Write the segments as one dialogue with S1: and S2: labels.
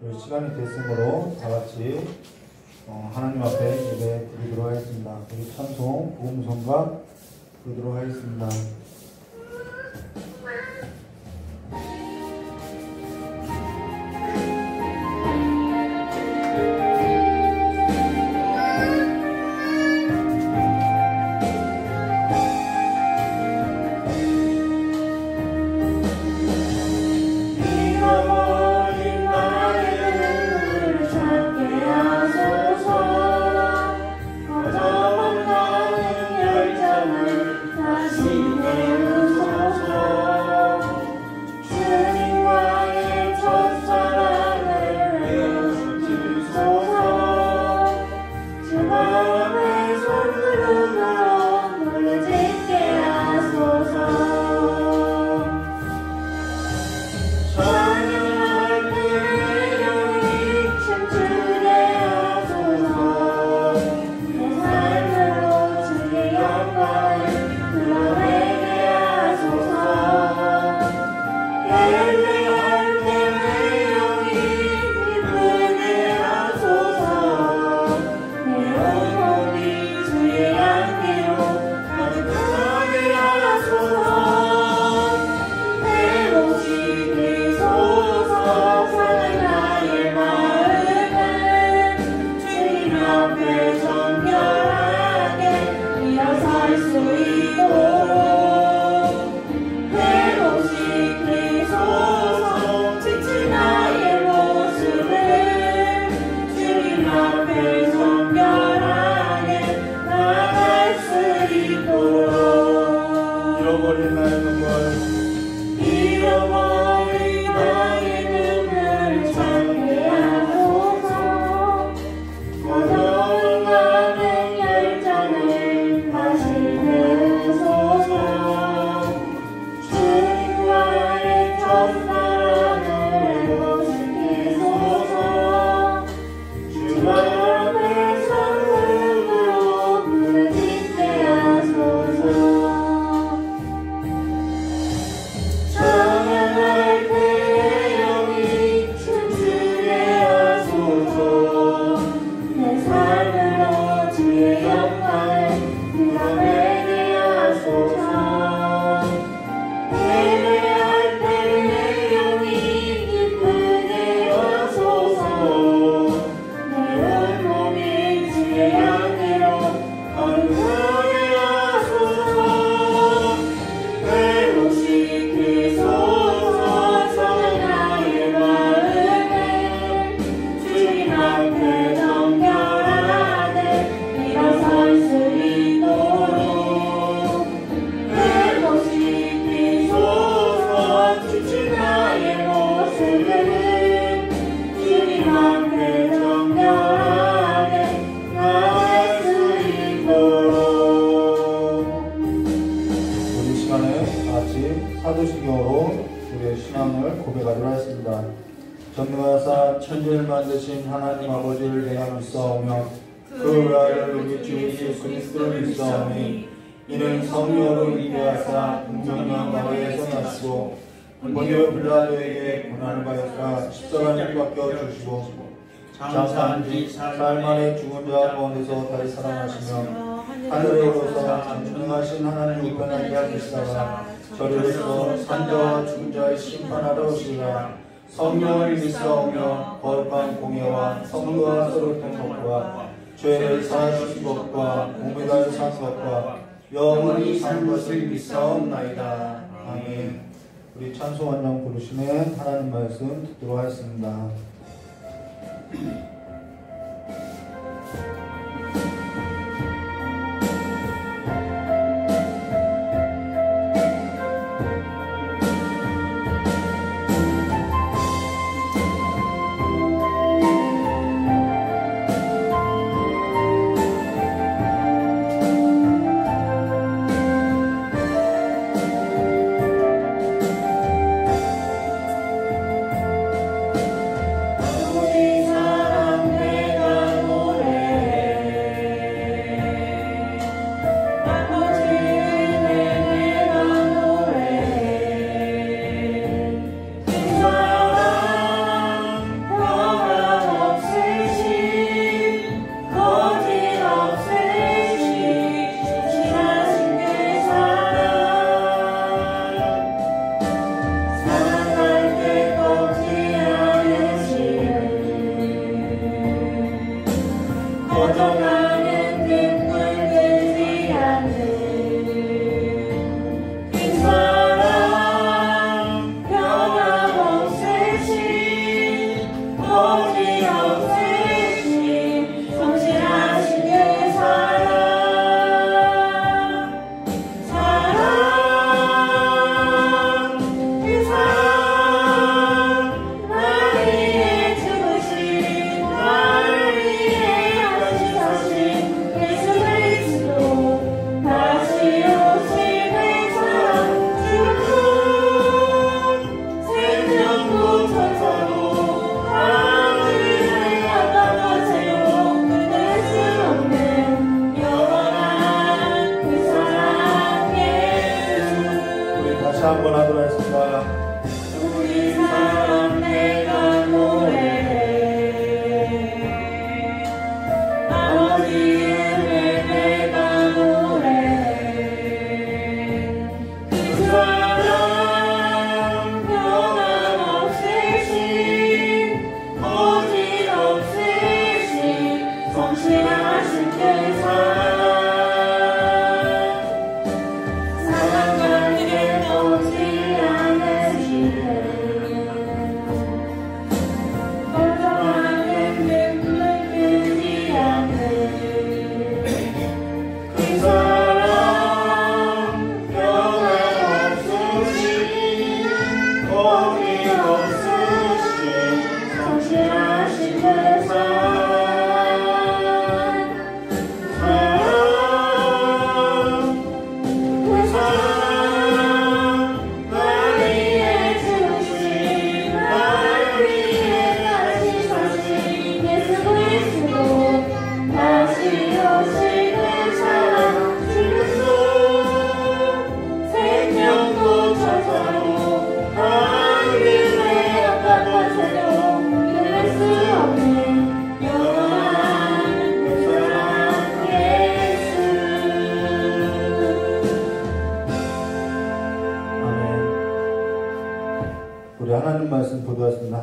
S1: 우리 시간이 됐으므로 다 같이 하나님 앞에 예배 드리도록 하겠습니다. 우리 찬송 복음성가 부르도록 하겠습니다. 사도신경으로 우리의 신앙을 고백하도록 하겠습니다. 전능하사 천지를 만드신 하나님 아버지를 내가 믿사오며 그 외아를 우리 주 예수 그리스도를 믿사오니 이는 성령으로 임재하사 동정녀 마리아에서 나시고 본디오 빌라도에게 고난을 받았다 십자가를 깎여 주시고 장사한 지 사흘 만에 죽은 자 가운데서 다시 살아나시며 하늘에 오르사 전능하신 하나님 우편하게 하시다가 저리로서 산자와 죽은 자의 심판하러 오시리라. 성령을 믿사오며 거룩한 공예와 성도와 서로된 것과 죄를 사하신 것과 몸에 달려 산 것과 영원히 사는 것을 믿사옵나이다. 아멘. 우리 찬송원장 부르시는 하나님 말씀 듣도록 하겠습니다.
S2: 사랑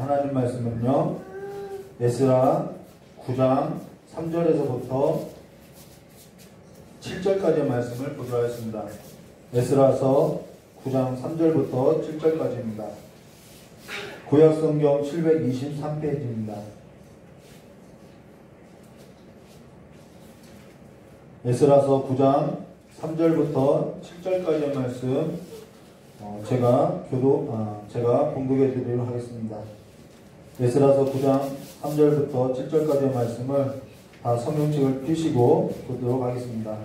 S1: 하나님 말씀은요, 에스라 9장 3절에서부터 7절까지의 말씀을 보도록 하겠습니다. 에스라서 9장 3절부터 7절까지입니다. 구약성경 723페이지입니다. 에스라서 9장 3절부터 7절까지의 말씀 제가 봉독해 드리도록 하겠습니다. 에스라서 9장 3절부터 7절까지의 말씀을 다 성경책을 펴시고 보도록 하겠습니다.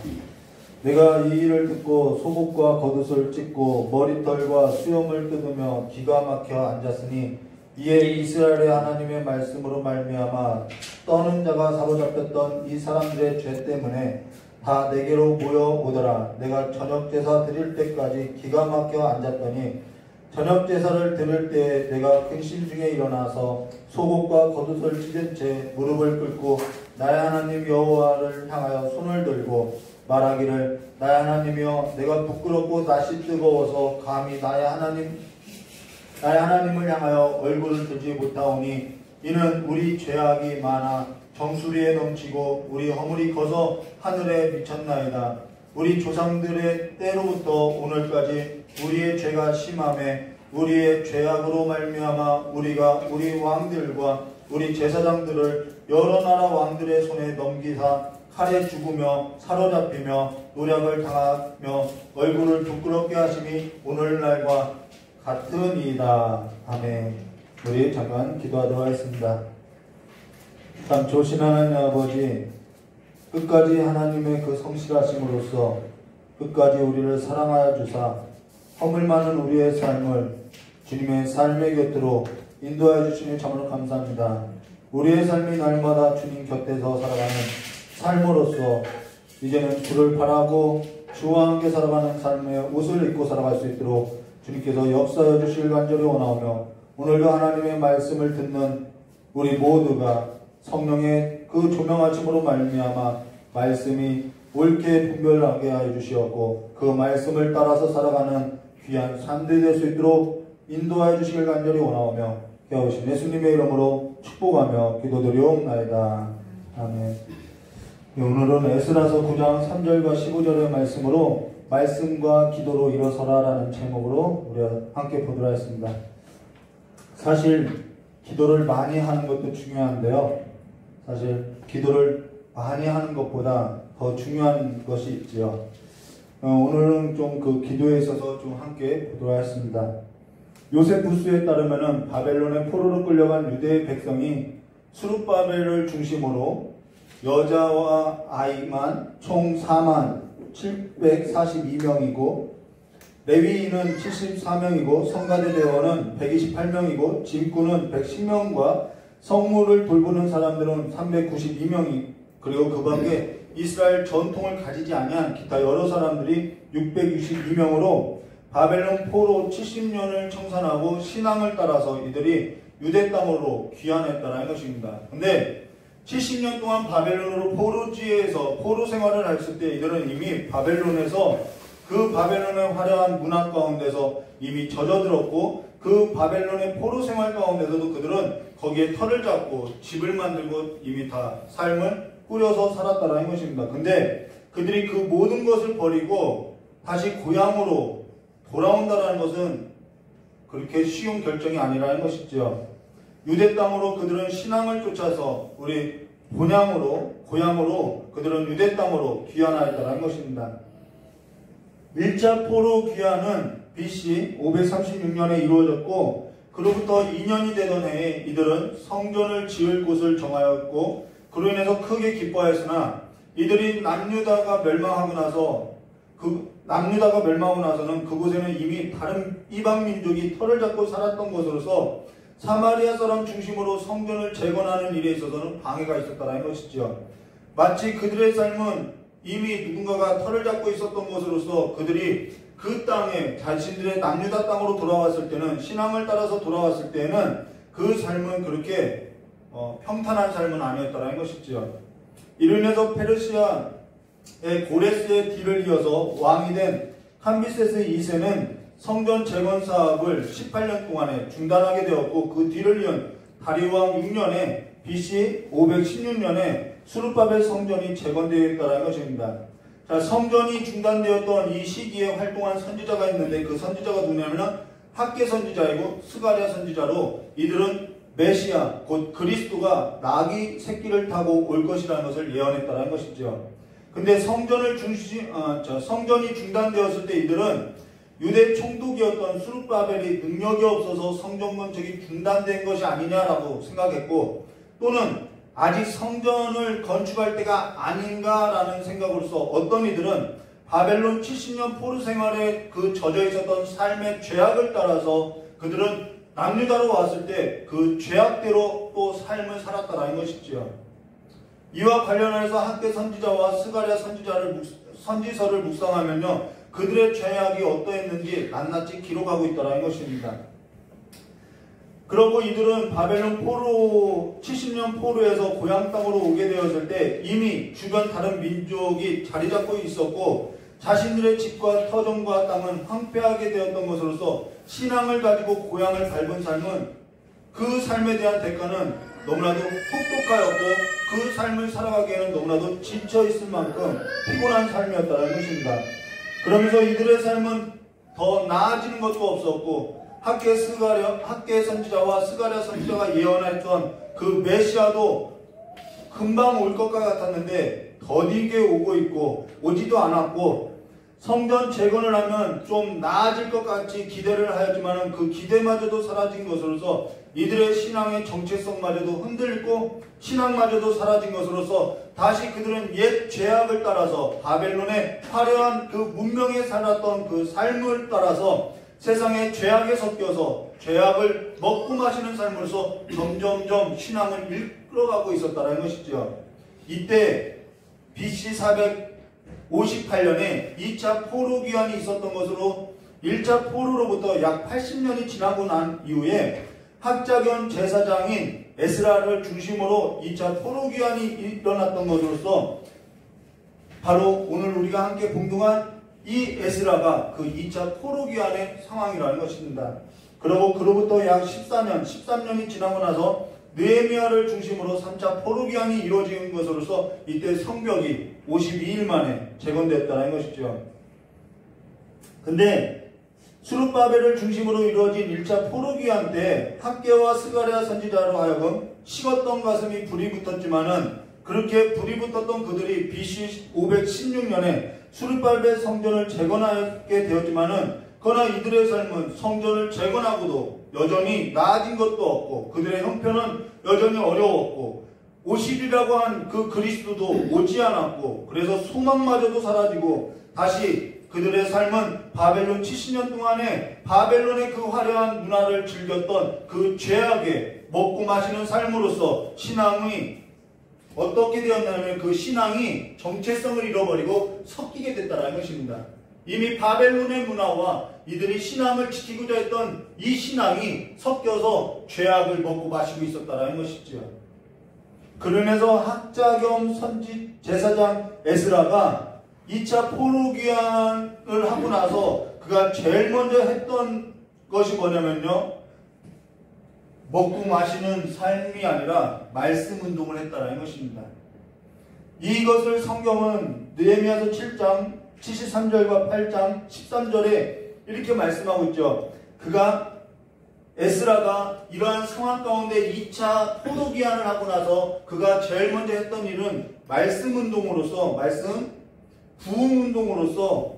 S1: 내가 이 일을 듣고 속옷과 겉옷을 찢고 머리털과 수염을 뜯으며 기가 막혀 앉았으니 이에 이스라엘의 하나님의 말씀으로 말미암아 떠는 자가 사로잡혔던 이 사람들의 죄 때문에 다 내게로 모여오더라. 내가 저녁제사 드릴 때까지 기가 막혀 앉았더니 저녁제사를 드릴 때에 내가 근심 중에 일어나서 속옷과 겉옷을 찢은 채 무릎을 꿇고 나의 하나님 여호와를 향하여 손을 들고 말하기를 나의 하나님이여 내가 부끄럽고 낯이 뜨거워서 감히 나의 하나님을 향하여 얼굴을 들지 못하오니 이는 우리 죄악이 많아 정수리에 넘치고 우리 허물이 커서 하늘에 미쳤나이다. 우리 조상들의 때로부터 오늘까지 우리의 죄가 심함에 우리의 죄악으로 말미암아 우리가 우리 왕들과 우리 제사장들을 여러 나라 왕들의 손에 넘기사 칼에 죽으며 사로잡히며 노략을 당하며 얼굴을 부끄럽게 하심이 오늘날과 같으니이다. 아멘. 우리 잠깐 기도하도록 하겠습니다. 참 좋으신 하나님 아버지, 끝까지 하나님의 그 성실하심으로써 끝까지 우리를 사랑하여 주사 허물 많은 우리의 삶을 주님의 삶의 곁으로 인도하여 주시니 참으로 감사합니다. 우리의 삶이 날마다 주님 곁에서 살아가는 삶으로서 이제는 주를 바라고 주와 함께 살아가는 삶의 옷을 입고 살아갈 수 있도록 주님께서 역사해 주실 간절히 원하오며 오늘도 하나님의 말씀을 듣는 우리 모두가 성령의 그 조명하심으로 말미암아 말씀이 옳게 분별하게 하여 주시었고 그 말씀을 따라서 살아가는 귀한 삶들이 될 수 있도록 인도하여 주시길 간절히 원하오며 깨우신 예수님의 이름으로 축복하며 기도드리옵나이다. 아멘. 오늘은 에스라서 9장 3절과 15절의 말씀으로 말씀과 기도로 일어서라 라는 제목으로 우리가 함께 보도록 하겠습니다. 사실 기도를 많이 하는 것도 중요한데요. 사실 기도를 많이 하는 것보다 더 중요한 것이 있지요. 오늘은 좀 그 기도에 있어서 좀 함께 보도록 하겠습니다. 요세푸스에 따르면은 바벨론의 포로로 끌려간 유대의 백성이 수룹바벨을 중심으로 여자와 아이만 총 4만 742명이고 레위인은 74명이고 성가대 대원은 128명이고 짐꾼은 110명과 성물을 돌보는 사람들은 392명이 그리고 그 밖에 이스라엘 전통을 가지지 아니한 기타 여러 사람들이 662명으로 바벨론 포로 70년을 청산하고 신앙을 따라서 이들이 유대 땅으로 귀환했다는 것입니다. 근데 70년 동안 바벨론으로 포로지에서 포로 생활을 했을 때 이들은 이미 바벨론에서 그 바벨론의 화려한 문화 가운데서 이미 젖어들었고 그 바벨론의 포로 생활 가운데서도 그들은 거기에 터를 잡고 집을 만들고 이미 다 삶을 꾸려서 살았다는 것입니다. 근데 그들이 그 모든 것을 버리고 다시 고향으로 돌아온다는 것은 그렇게 쉬운 결정이 아니라는 것이죠. 유대 땅으로 그들은 신앙을 쫓아서 우리 고향으로 그들은 유대 땅으로 귀환하였다는 것입니다. 1차 포로 귀환은 BC 536년에 이루어졌고 그로부터 2년이 되던 해에 이들은 성전을 지을 곳을 정하였고 그로 인해서 크게 기뻐하였으나 이들이 남유다가 멸망하고 나서는 그곳에는 이미 다른 이방 민족이 터를 잡고 살았던 것으로서 사마리아 사람 중심으로 성전을 재건하는 일에 있어서는 방해가 있었다는 것이죠. 마치 그들의 삶은 이미 누군가가 터를 잡고 있었던 것으로서 그들이 그 땅에 자신들의 남유다 땅으로 돌아왔을 때는 신앙을 따라서 돌아왔을 때는 그 삶은 그렇게 평탄한 삶은 아니었다는 것이죠. 이로 인해서 페르시아의 고레스의 뒤를 이어서 왕이 된 캄비세스 2세는 성전 재건 사업을 18년 동안에 중단하게 되었고 그 뒤를 이은 다리우왕 6년에 BC 516년에 수르바벨 성전이 재건되어 있다는 것입니다. 자, 성전이 중단되었던 이 시기에 활동한 선지자가 있는데 그 선지자가 누구냐면 학개 선지자이고 스가랴 선지자로 이들은 메시아 곧 그리스도가 나귀 새끼를 타고 올 것이라는 것을 예언했다는 것이죠. 근데 성전이 중단되었을 때 이들은 유대 총독이었던 수르바벨이 능력이 없어서 성전 건축이 중단된 것이 아니냐라고 생각했고 또는 아직 성전을 건축할 때가 아닌가라는 생각으로서 어떤 이들은 바벨론 70년 포로 생활에 그 젖어 있었던 삶의 죄악을 따라서 그들은 남유다로 왔을 때 그 죄악대로 또 삶을 살았다라는 것이지요. 이와 관련해서 학개 선지자와 스가랴 선지서를 묵상하면요 그들의 죄악이 어떠했는지 낱낱이 기록하고 있다는 것입니다. 그러고 이들은 바벨론 포로 70년 포로에서 고향 땅으로 오게 되었을 때 이미 주변 다른 민족이 자리 잡고 있었고 자신들의 집과 터전과 땅은 황폐하게 되었던 것으로서 신앙을 가지고 고향을 밟은 삶은 그 삶에 대한 대가는 너무나도 혹독하였고 그 삶을 살아가기에는 너무나도 지쳐 있을 만큼 피곤한 삶이었다는 것입니다. 그러면서 이들의 삶은 더 나아지는 것도 없었고 학개 선지자와 스가랴 선지자가 예언했던 그 메시아도 금방 올 것과 같았는데 더디게 오고 있고 오지도 않았고 성전 재건을 하면 좀 나아질 것 같이 기대를 하였지만 그 기대마저도 사라진 것으로서 이들의 신앙의 정체성마저도 흔들리고 신앙마저도 사라진 것으로서 다시 그들은 옛 죄악을 따라서 바벨론의 화려한 그 문명에 살았던 그 삶을 따라서 세상의 죄악에 섞여서 죄악을 먹고 마시는 삶으로서 점점점 신앙을 이끌어가고 있었다는 것이죠. 이때 BC 458년에 2차 포로 기한이 있었던 것으로 1차 포로로부터 약 80년이 지나고 난 이후에 학자견 제사장인 에스라를 중심으로 2차 포로 기한이 일어났던 것으로서 바로 오늘 우리가 함께 봉독한 이 에스라가 그 2차 포로 기한의 상황이라는 것입니다. 그리고 그로부터 약 13년이 지나고 나서 느헤미야를 중심으로 3차 포로 기한이 이루어진 것으로서 이때 성벽이 52일 만에 재건됐다는 것이죠. 근데 수르바벨을 중심으로 이루어진 1차 포로 기한 때 학개와 스가랴 선지자로 하여금 식었던 가슴이 불이 붙었지만은 그렇게 불이 붙었던 그들이 BC 516년에 수르바벨 성전을 재건하게 되었지만은 그러나 이들의 삶은 성전을 재건하고도 여전히 나아진 것도 없고 그들의 형편은 여전히 어려웠고 오실이라고 한 그 그리스도도 오지 않았고 그래서 소망마저도 사라지고 다시 그들의 삶은 바벨론 70년 동안에 바벨론의 그 화려한 문화를 즐겼던 그 죄악에 먹고 마시는 삶으로서 신앙이 어떻게 되었냐면 그 신앙이 정체성을 잃어버리고 섞이게 됐다는 것입니다. 이미 바벨론의 문화와 이들이 신앙을 지키고자 했던 이 신앙이 섞여서 죄악을 먹고 마시고 있었다는 것이죠. 그러면서 학자 겸 선지 제사장 에스라가 2차 포로 귀환을 하고 나서 그가 제일 먼저 했던 것이 뭐냐면요, 먹고 마시는 삶이 아니라 말씀 운동을 했다는 것입니다. 이것을 성경은 느헤미야서 7장 73절과 8장 13절에 이렇게 말씀하고 있죠. 에스라가 이러한 상황 가운데 2차 포로 귀환을 하고 나서 그가 제일 먼저 했던 일은 말씀 운동으로서, 부흥 운동으로서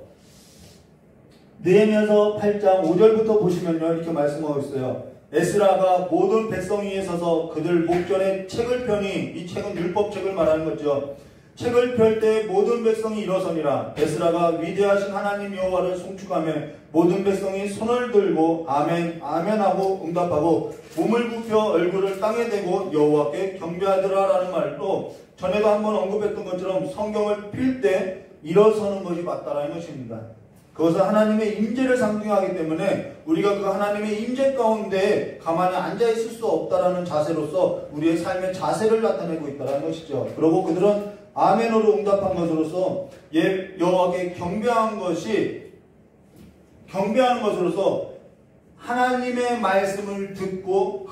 S1: 느헤미야서 8장 5절부터 보시면요, 이렇게 말씀하고 있어요. 에스라가 모든 백성 위에 서서 그들 목전에 책을 펴니, 이 책은 율법책을 말하는 거죠. 책을 펼 때 모든 백성이 일어서니라. 에스라가 위대하신 하나님 여호와를 송축하며 모든 백성이 손을 들고 아멘 아멘하고 응답하고 몸을 굽혀 얼굴을 땅에 대고 여호와께 경배하더라라는 말도 전에도 한번 언급했던 것처럼 성경을 필 때 일어서는 것이 맞다라는 것입니다. 그것은 하나님의 임재를 상징하기 때문에 우리가 그 하나님의 임재 가운데 가만히 앉아있을 수 없다라는 자세로서 우리의 삶의 자세를 나타내고 있다는 것이죠. 그리고 그들은 아멘으로 응답한 것으로서 여호와께 경배한 것이 경배하는 것으로서 하나님의 말씀을 듣고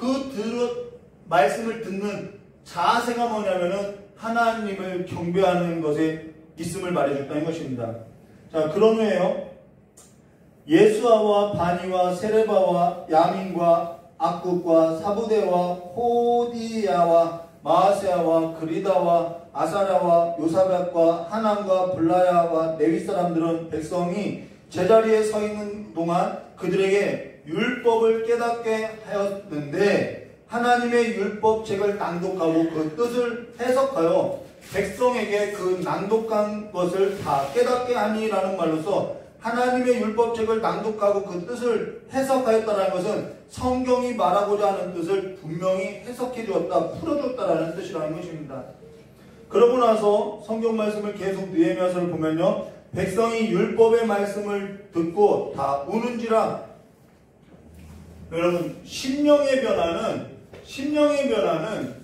S1: 말씀을 듣는 자세가 뭐냐면은 하나님을 경배하는 것에 있음을 말해줬다는 것입니다. 자, 그런 후에요. 예수아와 바니와 세레바와 야민과 악국과 사부대와 호디야와 마아세아와 그리다와 아사랴와 요사백과 하남과 블라야와 레위 사람들은 백성이 제자리에 서 있는 동안 그들에게 율법을 깨닫게 하였는데 하나님의 율법책을 낭독하고 그 뜻을 해석하여 백성에게 그 낭독한 것을 다 깨닫게 하니라는 말로서 하나님의 율법책을 낭독하고 그 뜻을 해석하였다는 것은 성경이 말하고자 하는 뜻을 분명히 해석해 주었다, 풀어줬다라는 뜻이라는 것입니다. 그러고 나서 성경 말씀을 계속 느헤미야서를 보면요, 백성이 율법의 말씀을 듣고 다 우는지라. 여러분, 심령의 변화는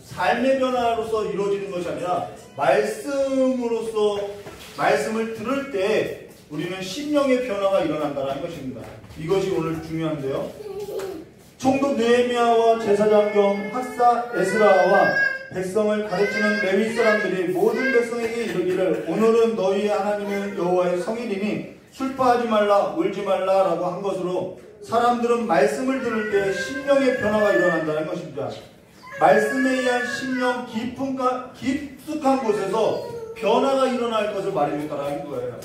S1: 삶의 변화로서 이루어지는 것이 아니라 말씀을 들을 때 우리는 심령의 변화가 일어난다는 것입니다. 이것이 오늘 중요한데요. 총독 느헤미야와 제사장 겸 학사 에스라와 백성을 가르치는 레위 사람들이 모든 백성에게 이르기를 오늘은 너희의 하나님의 여호와의 성일이니 슬퍼하지 말라 울지 말라라고 한 것으로 사람들은 말씀을 들을 때 심령의 변화가 일어난다는 것입니다. 말씀에 의한 심령 깊숙한 곳에서 변화가 일어날 것을 말해줬다는 거예요.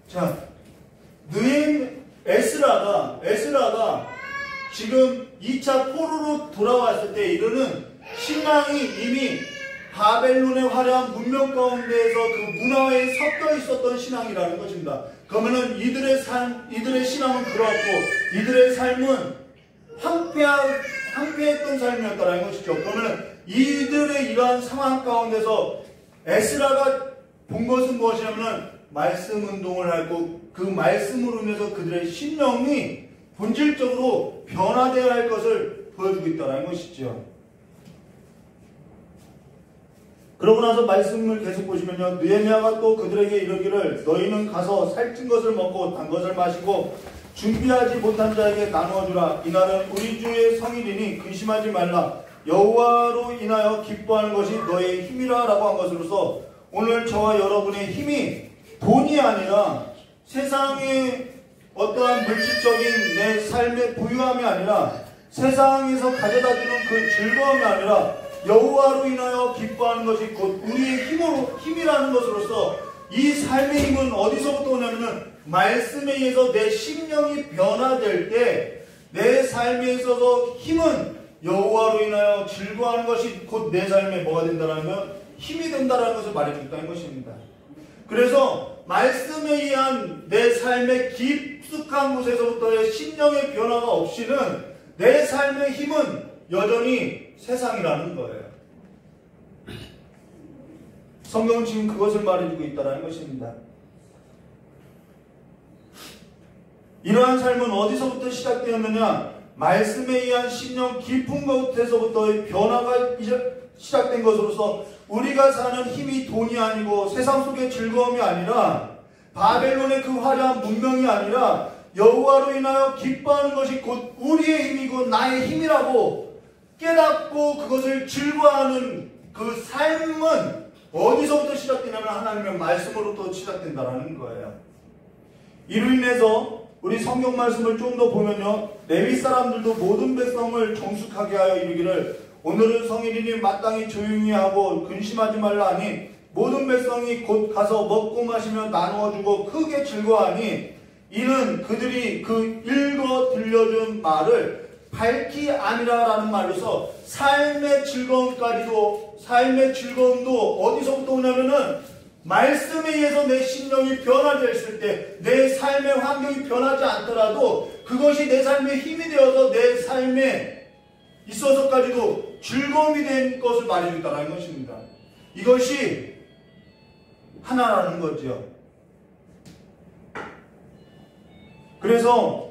S1: 자, 에스라가 지금 2차 포로로 돌아왔을 때 이르는 신앙이 이미 바벨론의 화려한 문명 가운데에서 그 문화에 섞여 있었던 신앙이라는 것입니다. 그러면은 이들의 신앙은 그렇고 이들의 삶은 황폐했던 삶이었다는 것이죠. 그러면 이들의 이러한 상황 가운데서 에스라가 본 것은 무엇이냐면 말씀 운동을 하고 그 말씀으로 인해서 그들의 심령이 본질적으로 변화되어야 할 것을 보여주고 있다는 것이죠. 그러고 나서 말씀을 계속 보시면요, 느헤미야가 또 그들에게 이르기를 너희는 가서 살찐 것을 먹고 단 것을 마시고 준비하지 못한 자에게 나누어주라. 이날은 우리 주의 성일이니 근심하지 말라. 여호와로 인하여 기뻐하는 것이 너의 힘이라 라고 한 것으로서 오늘 저와 여러분의 힘이 돈이 아니라 세상의 어떠한 물질적인 내 삶의 부유함이 아니라 세상에서 가져다주는 그 즐거움이 아니라 여호와로 인하여 기뻐하는 것이 곧 우리의 힘이라는 것으로서 이 삶의 힘은 어디서부터 오냐면은 말씀에 의해서 내 심령이 변화될 때 내 삶에 있어서 힘은 여호와로 인하여 즐거워하는 것이 곧 내 삶에 뭐가 된다는 건 힘이 된다는 것을 말해줬다는 것입니다. 그래서 말씀에 의한 내 삶의 깊숙한 곳에서부터의 심령의 변화가 없이는 내 삶의 힘은 여전히 세상이라는 거예요. 성경은 지금 그것을 말해주고 있다는 것입니다. 이러한 삶은 어디서부터 시작되었느냐? 말씀에 의한 심령 깊은 곳에서부터의 변화가 시작된 것으로서 우리가 사는 힘이 돈이 아니고 세상 속의 즐거움이 아니라 바벨론의 그 화려한 문명이 아니라 여호와로 인하여 기뻐하는 것이 곧 우리의 힘이고 나의 힘이라고 깨닫고 그것을 즐거워하는 그 삶은 어디서부터 시작되냐면 하나님의 말씀으로부터 시작된다는 거예요. 이로 인해서 우리 성경 말씀을 좀 더 보면요, 레위 사람들도 모든 백성을 정숙하게 하여 이르기를 오늘은 성일이니 마땅히 조용히 하고 근심하지 말라 하니 모든 백성이 곧 가서 먹고 마시며 나누어주고 크게 즐거워하니 이는 그들이 그 읽어 들려준 말을 밝히 아니라라는 말로서 삶의 즐거움도 어디서부터 오냐면은 말씀에 의해서 내 심령이 변화되었을 때 내 삶의 환경이 변하지 않더라도 그것이 내 삶의 힘이 되어서 내 삶에 있어서까지도 즐거움이 된 것을 말해준다는 것입니다. 이것이 하나라는 거죠. 그래서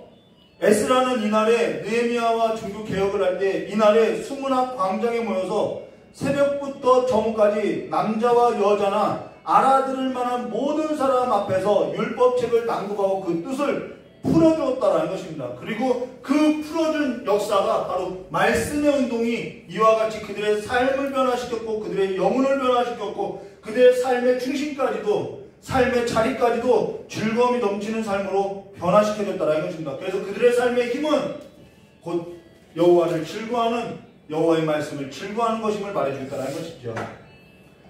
S1: 에스라는 이날에 느헤미야와 종교 개혁을 할 때 이날에 수문학 광장에 모여서 새벽부터 저녁까지 남자와 여자나 알아들을 만한 모든 사람 앞에서 율법책을 낭독하고 그 뜻을 풀어주었다라는 것입니다. 그리고 그 풀어준 역사가 바로 말씀의 운동이 이와 같이 그들의 삶을 변화시켰고 그들의 영혼을 변화시켰고 그들의 삶의 중심까지도 삶의 자리까지도 즐거움이 넘치는 삶으로 변화시켜줬다라는 것입니다. 그래서 그들의 삶의 힘은 곧 여호와를 즐거워하는 여호와의 말씀을 즐거워하는 것임을 말해주겠다라는 것이죠.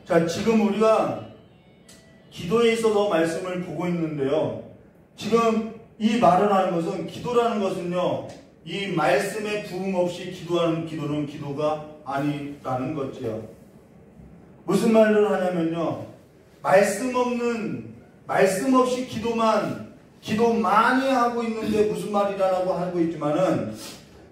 S1: 자, 지금 우리가 기도에 있어서 말씀을 보고 있는데요. 지금 이 말을 하는 것은 기도라는 것은요. 이 말씀에 부음 없이 기도하는 기도는 기도가 아니라는 거죠. 무슨 말을 하냐면요. 말씀 없이 기도 많이 하고 있는데 무슨 말이라고 하고 있지만은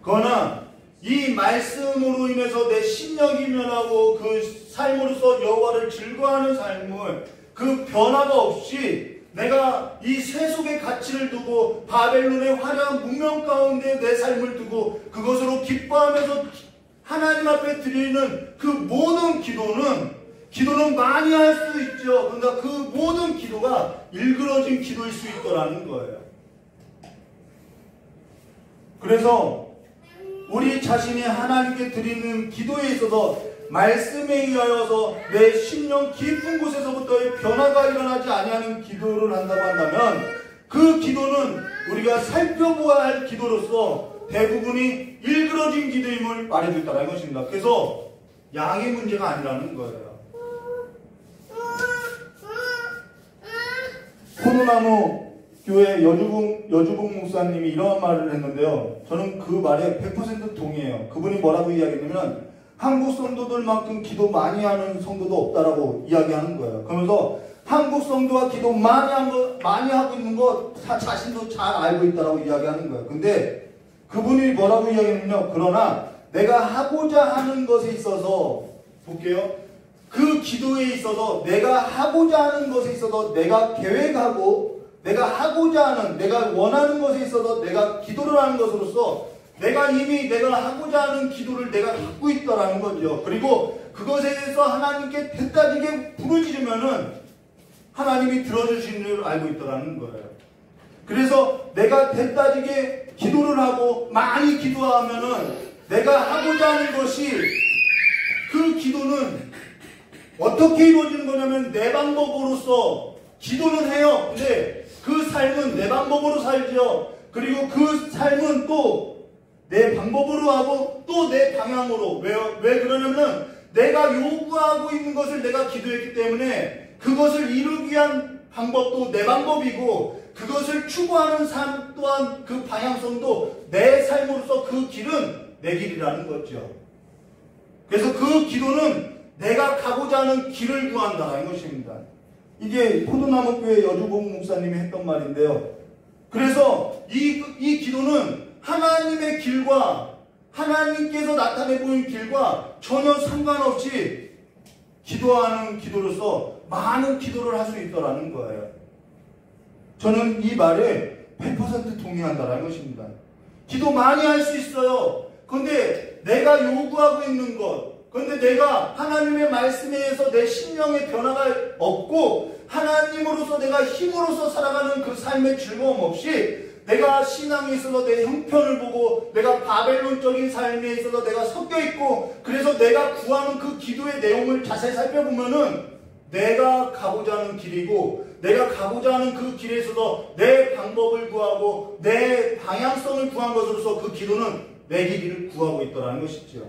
S1: 그러나 이 말씀으로 인해서 내 심령이 변하고 그 삶으로서 여호와를 즐거워하는 삶을 그 변화가 없이 내가 이 세속의 가치를 두고 바벨론의 화려한 문명 가운데 내 삶을 두고 그것으로 기뻐하면서 하나님 앞에 드리는 그 모든 기도는 많이 할 수 있죠. 그러니까 그 모든 기도가 일그러진 기도일 수 있더라는 거예요. 그래서 우리 자신이 하나님께 드리는 기도에 있어서 말씀에 의하여서 내 심령 깊은 곳에서부터의 변화가 일어나지 아니하는 기도를 한다고 한다면 그 기도는 우리가 살펴보아야 할 기도로서 대부분이 일그러진 기도임을 말해주고 있다는 것입니다. 그래서 양의 문제가 아니라는 거예요. 포도나무 교회 여주봉 목사님이 이런 말을 했는데요. 저는 그 말에 100% 동의해요. 그분이 뭐라고 이야기했냐면 한국 성도들만큼 기도 많이 하는 성도도 없다라고 이야기하는 거예요. 그러면서 한국 성도가 기도 많이 하고 있는 거 자신도 잘 알고 있다라고 이야기하는 거예요. 근데 그분이 뭐라고 이야기했냐면요. 그러나 내가 하고자 하는 것에 있어서 볼게요. 그 기도에 있어서 내가 하고자 하는 것에 있어서 내가 계획하고 내가 하고자 하는 내가 원하는 것에 있어서 내가 기도를 하는 것으로서 내가 이미 내가 하고자 하는 기도를 내가 갖고 있다라는 거죠. 그리고 그것에 대해서 하나님께 대따지게 부르짖으면은 하나님이 들어주시는 줄 알고 있다라는 거예요. 그래서 내가 대따지게 기도를 하고 많이 기도하면은 내가 하고자 하는 것이 그 기도는 어떻게 이루어지는 거냐면 내 방법으로서 기도는 해요. 근데 그 삶은 내 방법으로 살죠. 그리고 그 삶은 또 내 방법으로 하고 또 내 방향으로. 왜 그러냐면 내가 요구하고 있는 것을 내가 기도했기 때문에 그것을 이루기 위한 방법도 내 방법이고 그것을 추구하는 삶 또한 그 방향성도 내 삶으로서 그 길은 내 길이라는 거죠. 그래서 그 기도는 내가 가고자 하는 길을 구한다는 것입니다. 이게 포도나무교회 여주봉 목사님이 했던 말인데요. 그래서 이 기도는 하나님의 길과 하나님께서 나타내 보인 길과 전혀 상관없이 기도하는 기도로서 많은 기도를 할 수 있다는 거예요. 저는 이 말에 100% 동의한다는 것입니다. 기도 많이 할 수 있어요. 그런데 내가 요구하고 있는 것, 그런데 내가 하나님의 말씀에 의해서 내 심령의 변화가 없고 하나님으로서 내가 힘으로서 살아가는 그 삶의 즐거움 없이 내가 신앙에 있어서 내 형편을 보고 내가 바벨론적인 삶에 있어서 내가 섞여 있고 그래서 내가 구하는 그 기도의 내용을 자세히 살펴보면은 내가 가고자 하는 길이고 내가 가고자 하는 그 길에 있어서 내 방법을 구하고 내 방향성을 구한 것으로서 그 기도는 내 길을 구하고 있더라는 것이죠.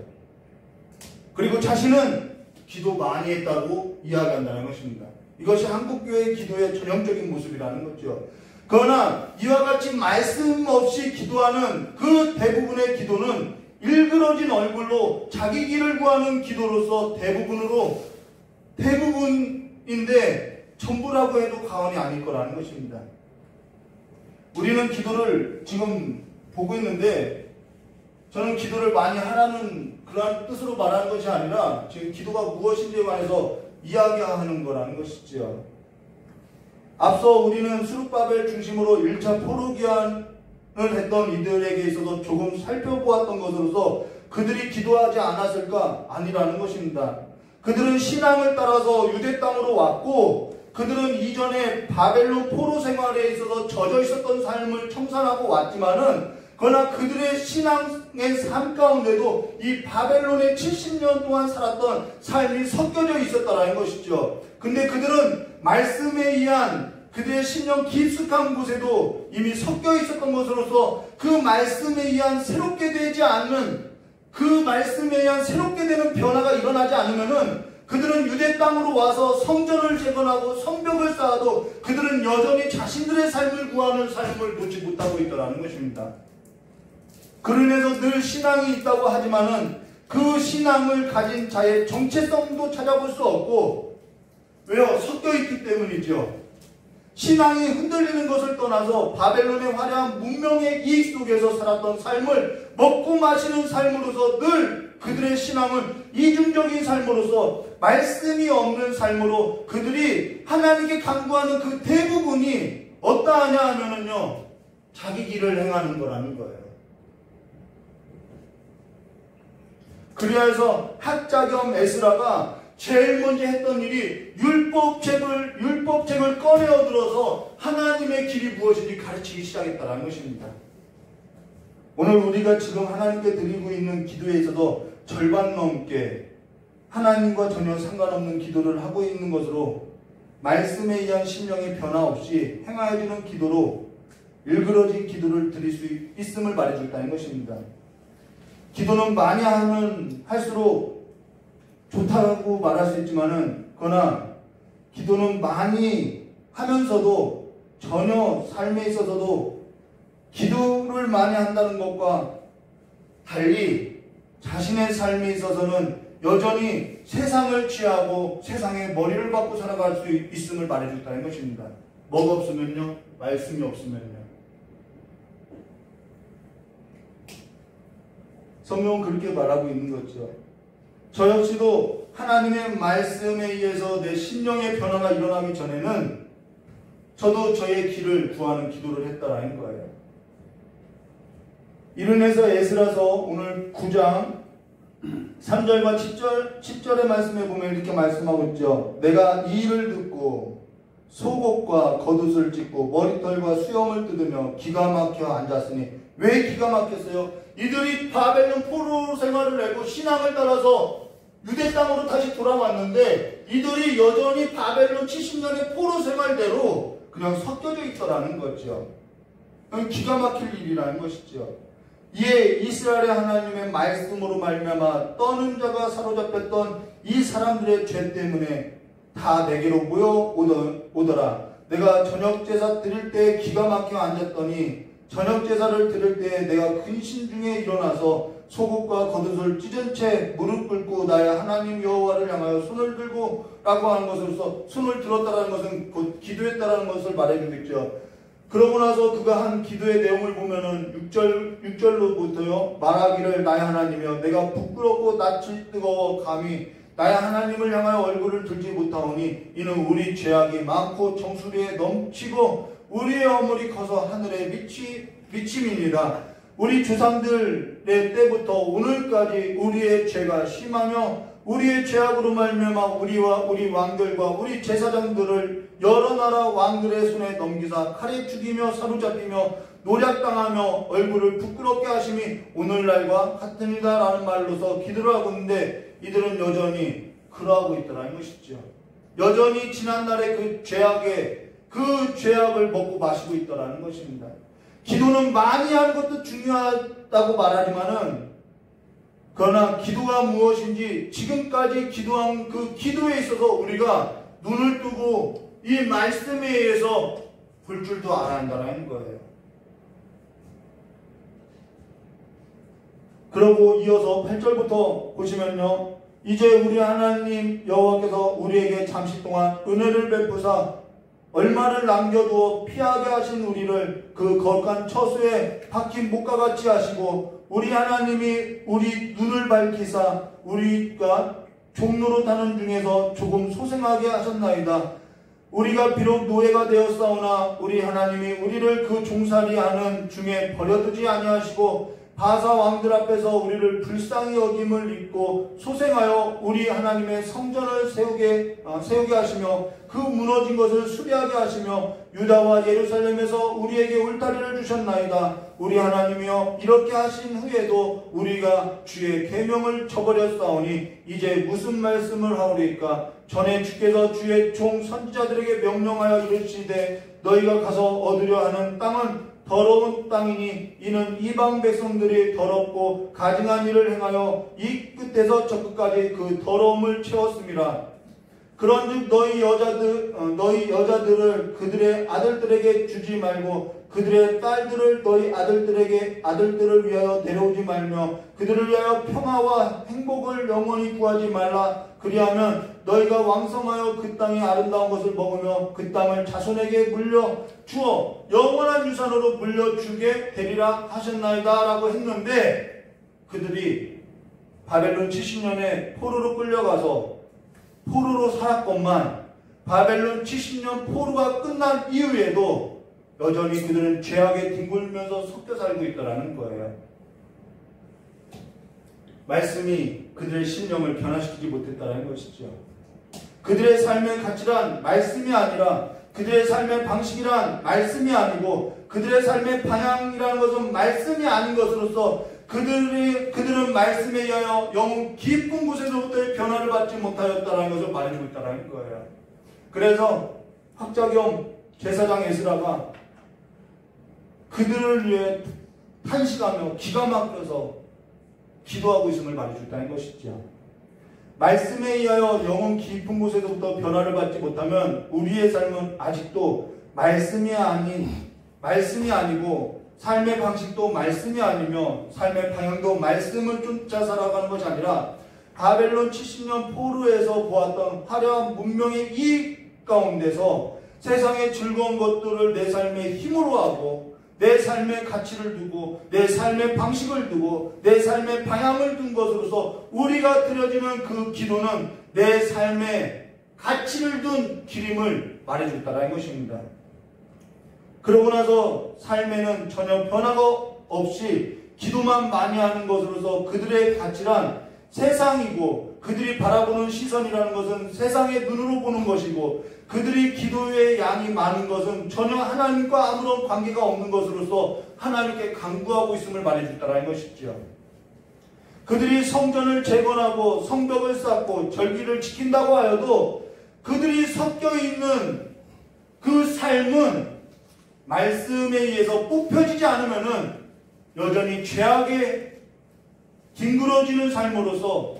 S1: 그리고 자신은 기도 많이 했다고 이야기한다는 것입니다. 이것이 한국교회의 기도의 전형적인 모습이라는 거죠. 그러나 이와 같이 말씀 없이 기도하는 그 대부분의 기도는 일그러진 얼굴로 자기 길을 구하는 기도로서 대부분인데 전부라고 해도 과언이 아닐 거라는 것입니다. 우리는 기도를 지금 보고 있는데 저는 기도를 많이 하라는 그러한 뜻으로 말하는 것이 아니라 지금 기도가 무엇인지에 관해서 이야기하는 거라는 것이죠. 앞서 우리는 수룹바벨 중심으로 1차 포로기환을 했던 이들에게 있어서 조금 살펴보았던 것으로서 그들이 기도하지 않았을까? 아니라는 것입니다. 그들은 신앙을 따라서 유대 땅으로 왔고 그들은 이전에 바벨론 포로 생활에 있어서 젖어 있었던 삶을 청산하고 왔지만은 그러나 그들의 신앙의 삶 가운데도 이 바벨론에 70년 동안 살았던 삶이 섞여져 있었다라는 것이죠. 근데 그들은 말씀에 의한 그들의 신령 깊숙한 곳에도 이미 섞여 있었던 것으로서 그 말씀에 의한 새롭게 되지 않는, 그 말씀에 의한 새롭게 되는 변화가 일어나지 않으면은 그들은 유대 땅으로 와서 성전을 재건하고 성벽을 쌓아도 그들은 여전히 자신들의 삶을 구하는 삶을 놓지 못하고 있더라는 것입니다. 그로 인해서 늘 신앙이 있다고 하지만은 그 신앙을 가진 자의 정체성도 찾아볼 수 없고, 왜요? 섞여 있기 때문이죠. 신앙이 흔들리는 것을 떠나서 바벨론의 화려한 문명의 이익 속에서 살았던 삶을 먹고 마시는 삶으로서 늘 그들의 신앙은 이중적인 삶으로서 말씀이 없는 삶으로 그들이 하나님께 간구하는 그 대부분이 어떠하냐 하면은요, 자기 길을 행하는 거라는 거예요. 그래서 학자 겸 에스라가 제일 먼저 했던 일이 율법책을 꺼내어 들어서 하나님의 길이 무엇인지 가르치기 시작했다는 것입니다. 오늘 우리가 지금 하나님께 드리고 있는 기도에 있어서 절반 넘게 하나님과 전혀 상관없는 기도를 하고 있는 것으로 말씀에 의한 심령의 변화 없이 행하여지는 기도로 일그러진 기도를 드릴 수 있음을 말해줬다는 것입니다. 기도는 많이 하면 할수록 좋다고 말할 수 있지만은, 그러나 기도는 많이 하면서도 전혀 삶에 있어서도 기도를 많이 한다는 것과 달리 자신의 삶에 있어서는 여전히 세상을 취하고 세상에 머리를 박고 살아갈 수 있음을 말해줬다는 것입니다. 뭐가 없으면요? 말씀이 없으면요. 성경은 그렇게 말하고 있는 거죠. 저 역시도 하나님의 말씀에 의해서 내 심령의 변화가 일어나기 전에는 저도 저의 길을 구하는 기도를 했다라는 거예요. 이로 인해서 에스라서 오늘 9장 3절과 10절의 말씀에 보면 이렇게 말씀하고 있죠. 내가 이 일을 듣고 속옷과 겉옷을 찢고 머리털과 수염을 뜯으며 기가 막혀 앉았으니, 왜 기가 막혔어요? 이들이 바벨론 포로 생활을 하고 신앙을 따라서 유대 땅으로 다시 돌아왔는데 이들이 여전히 바벨론 70년의 포로 생활대로 그냥 섞여져 있더라는 거죠. 기가 막힐 일이라는 것이죠. 이에 이스라엘의 하나님의 말씀으로 말미암아 떠는 자가 사로잡혔던 이 사람들의 죄 때문에 다 내게로 모여오더라. 내가 저녁 제사 드릴 때 기가 막혀 앉았더니 저녁 제사를 드릴 때 내가 근심 중에 일어나서 속옷과 겉옷을 찢은 채 무릎 꿇고 나의 하나님 여호와를 향하여 손을 들고 라고 하는 것으로서, 손을 들었다라는 것은 곧 기도했다라는 것을 말해주고 있죠. 그러고 나서 그가 한 기도의 내용을 보면은 6절로부터요. 말하기를 나의 하나님이여 내가 부끄럽고 낯이 뜨거워 감히 나의 하나님을 향하여 얼굴을 들지 못하오니 이는 우리 죄악이 많고 정수리에 넘치고 우리의 허물이 커서 하늘에 미침이니라. 우리 조상들의 때부터 오늘까지 우리의 죄가 심하며 우리의 죄악으로 말미암아 우리와 우리 왕들과 우리 제사장들을 여러 나라 왕들의 손에 넘기사 칼에 죽이며 사로잡히며 노략당하며 얼굴을 부끄럽게 하심이 오늘날과 같으니라 라는 말로서 기도를 하고 있는데, 이들은 여전히 그러하고 있더라는 것이죠. 여전히 지난날의 그 죄악을 먹고 마시고 있더라는 것입니다. 기도는 많이 하는 것도 중요하다고 말하지만은, 그러나 기도가 무엇인지 지금까지 기도한 그 기도에 있어서 우리가 눈을 뜨고 이 말씀에 의해서 볼 줄도 알아야 한다는 거예요. 그러고 이어서 8절부터 보시면요. 이제 우리 하나님 여호와께서 우리에게 잠시 동안 은혜를 베푸사 얼마를 남겨두어 피하게 하신 우리를 그 거룩한 처소에 박힌 목과 같이 하시고 우리 하나님이 우리 눈을 밝히사 우리가 종로로 타는 중에서 조금 소생하게 하셨나이다. 우리가 비록 노예가 되었사오나 우리 하나님이 우리를 그 종살이하는 중에 버려두지 아니하시고 바사 왕들 앞에서 우리를 불쌍히 여김을 입고 소생하여 우리 하나님의 성전을 세우게 하시며 그 무너진 것을 수리하게 하시며 유다와 예루살렘에서 우리에게 울타리를 주셨나이다. 우리 하나님이여, 이렇게 하신 후에도 우리가 주의 계명을 저버렸사오니 이제 무슨 말씀을 하오리까? 전에 주께서 주의 종 선지자들에게 명령하여 이르시되 너희가 가서 얻으려 하는 땅은 더러운 땅이니 이는 이방 백성들이 더럽고 가증한 일을 행하여 이 끝에서 저 끝까지 그 더러움을 채웠습니다. 그런즉 너희 여자들을 그들의 아들들에게 주지 말고 그들의 딸들을 너희 아들들을 위하여 데려오지 말며 그들을 위하여 평화와 행복을 영원히 구하지 말라. 그리하면 너희가 왕성하여 그 땅의 아름다운 것을 먹으며 그 땅을 자손에게 물려주어 영원한 유산으로 물려주게 되리라 하셨나이다 라고 했는데, 그들이 바벨론 70년에 포로로 끌려가서 포로로 살았건만 바벨론 70년 포로가 끝난 이후에도 여전히 그들은 죄악에 뒹굴면서 섞여 살고 있다는 거예요. 말씀이 그들의 심령을 변화시키지 못했다는 것이죠. 그들의 삶의 가치란 말씀이 아니라, 그들의 삶의 방식이란 말씀이 아니고, 그들의 삶의 방향이라는 것은 말씀이 아닌 것으로서 그들은 말씀에 의하여 영혼 깊은 곳에서부터의 변화를 받지 못하였다는 것을 말해주고 있다는 거예요. 그래서 학자겸 제사장 에스라가 그들을 위해 탄식하며 기가 막혀서 기도하고 있음을 말해주고 있다는 것이죠. 말씀에 의하여 영혼 깊은 곳에서부터 변화를 받지 못하면 우리의 삶은 아직도 말씀이 아니고 삶의 방식도 말씀이 아니며 삶의 방향도 말씀을 쫓아 살아가는 것이 아니라 바벨론 70년 포로에서 보았던 화려한 문명의 이 가운데서 세상의 즐거운 것들을 내 삶의 힘으로 하고 내 삶의 가치를 두고 내 삶의 방식을 두고 내 삶의 방향을 둔 것으로서 우리가 드려지는 그 기도는 내 삶의 가치를 둔 기림을 말해줬다는 것입니다. 그러고 나서 삶에는 전혀 변화가 없이 기도만 많이 하는 것으로서 그들의 가치란 세상이고 그들이 바라보는 시선이라는 것은 세상의 눈으로 보는 것이고 그들이 기도의 양이 많은 것은 전혀 하나님과 아무런 관계가 없는 것으로서 하나님께 간구하고 있음을 말해줬다는 것이죠. 그들이 성전을 재건하고 성벽을 쌓고 절기를 지킨다고 하여도 그들이 섞여 있는 그 삶은 말씀에 의해서 뽑혀지지 않으면은 여전히 죄악에 뒹굴어지는 삶으로서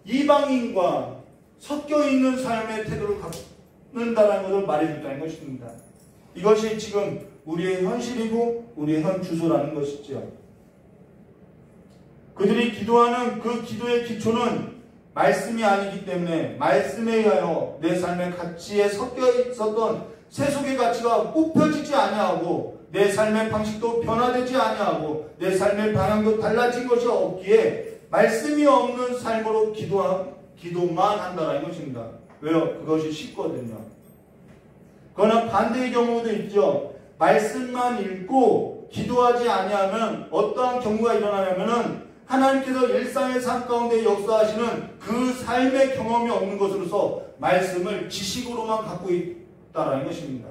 S1: 이방인과 섞여 있는 삶의 태도를 갖는다는 것을 말해준다는 것입니다. 이것이 지금 우리의 현실이고 우리의 현 주소라는 것이죠. 그들이 기도하는 그 기도의 기초는 말씀이 아니기 때문에 말씀에 의하여 내 삶의 가치에 섞여 있었던 세속의 가치가 뽑혀지지 아니하고 내 삶의 방식도 변화되지 아니하고 내 삶의 방향도 달라진 것이 없기에 말씀이 없는 삶으로 기도만 한다는 것입니다. 왜요? 그것이 쉽거든요. 그러나 반대의 경우도 있죠. 말씀만 읽고 기도하지 아니하면 어떠한 경우가 일어나냐면은 하나님께서 일상의 삶 가운데 역사하시는 그 삶의 경험이 없는 것으로서 말씀을 지식으로만 갖고 있다라는 것입니다.